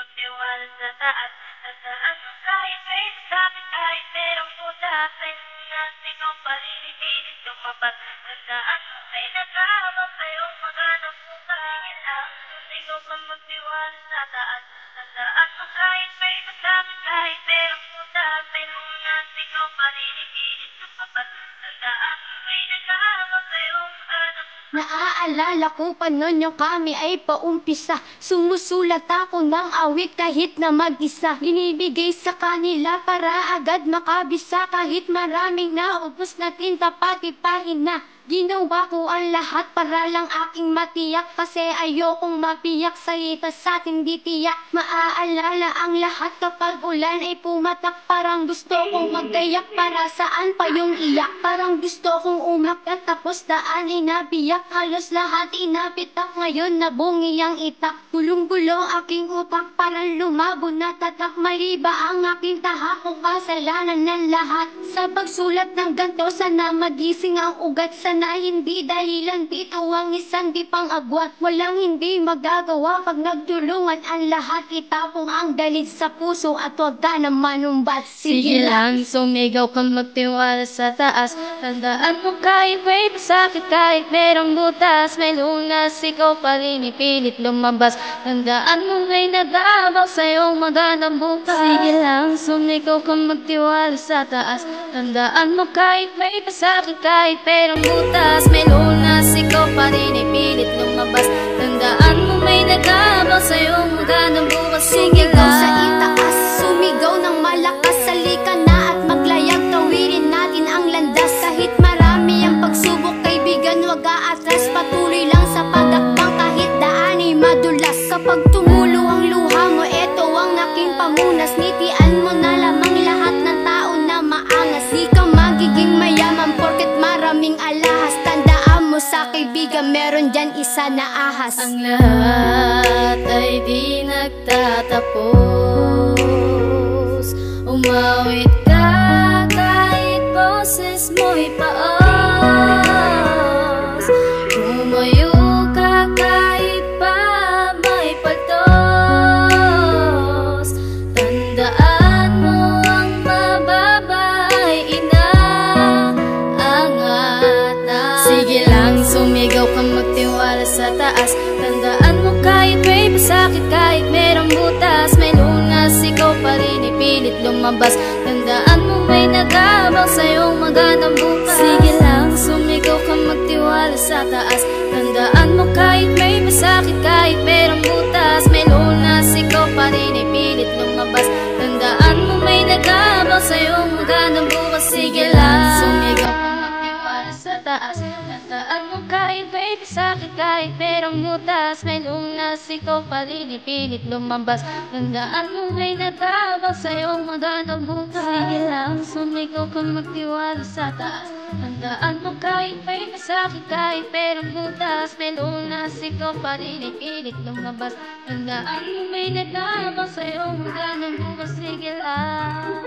magtiwala sa taas. Tandaan mo kahit may sasabit, kahit merong butas, ay natin kung palilipilit lumabas. Tandaan mo may naghahabang sa'yong maghanap bukas. Sige lang, sumigaw ka magtiwala sa taas. Tandaan mo kahit may sasabit, kahit merong butas, ay natin kung palilipilit lumabas. Tandaan mo may naghahabang sa'yong maghanap bukas. Naaalala ko pa noon yung kami ay paumpisa. Sumusulat ako ng awit kahit na mag-isa. Binibigay sa kanila para agad makabisa. Kahit maraming naubos na tinta pati pahina. Ginawa ko ang lahat para lang aking matiyak. Kasi ayokong mapiyak salita sa ating di tiyak. Maaalala ang lahat kapag ulan ay pumatak. Parang gusto kong magdayak, para saan pa yung iyak. Parang gusto kong umakyat tapos daan inabiyak. Halos lahat inapitak, ngayon nabungi ang itak. Gulong-gulong aking upak, parang lumabo na tatak. Mali ba ang aking tahak o kasalanan ng lahat? Sa pagsulat ng ganto sana magising ang ugat. Sana hindi dahilan dito ang isang di pang agwat. Walang hindi magagawa pag nagtulungan ang lahat. Itapong ang galit sa puso at huwag ka na manumbat. Sige lang, sumigaw kang magtiwala sa taas. Tandaan mo kahit may pasakit, kahit merong butas, may lunas, ikaw pa rin ipilit lumabas. Tandaan mo may nag-aabang sa'yong magandang bukas. Sige lang, sumigaw kang magtiwala sa taas. Tandaan mo kahit may pasakit, kahit merong butas, may lunas, ikaw pa rin ipilit lumabas. Tandaan mo may nag-aabang sa'yong magandang bukas. Sige Sumigaw lang. sa itaas, sumigaw ng malakas. Salika na at maglayag, tawirin natin ang landas. Kahit marami ang pagsubok, kaibigan, wag aatras. Patuloy lang sa pagakbang kahit daan ay madulas. Kapag tumulo ang luha mo, eto ang aking pamunas. Nitian mo na lamang lahat ng tao na maangas. Di ka magiging mayaman porket maraming alahas. Tandaan mo sa kaibigan, meron dyan isa na ahas. Ang lahat ay di nagtatapos. Umawit ka kahit boses mo'y paos. Tumayo ka kahit pa may paltos. Tandaan mo ang mababa ay inaangat na. Sige lang, sumigaw kang magtiwala sa taas. Tandaan mo kahit may pasakit, kahit merong butas, may lunas, ikaw pa rin ipilit lumabas. Tandaan mo may nag-aabang sa'yong magandang bukas. Sige lang, sumigaw kang magtiwala sa taas. Tandaan mo kahit may pasakit, kahit merong butas, may lunas, ikaw pa rin ipilit lumabas. Tandaan mo may nag-aabang sa'yong magandang bukas. Sige lang, sumigaw kang magtiwala sa taas. Tandaan mo kahit may pasakit, kahit merong butas, may lunas, ikaw pa rin ipilit lumabas. Tandaan mo may nag-aabang sa'yong magandang bukas. Sige lang, sumigaw kang magtiwala sa taas. Tandaan mo kahit may pasakit, kahit merong butas, may lunas, ikaw pa rin ipilit lumabas. Tandaan mo may nag-aabang sa'yong magandang bukas. Sige lang.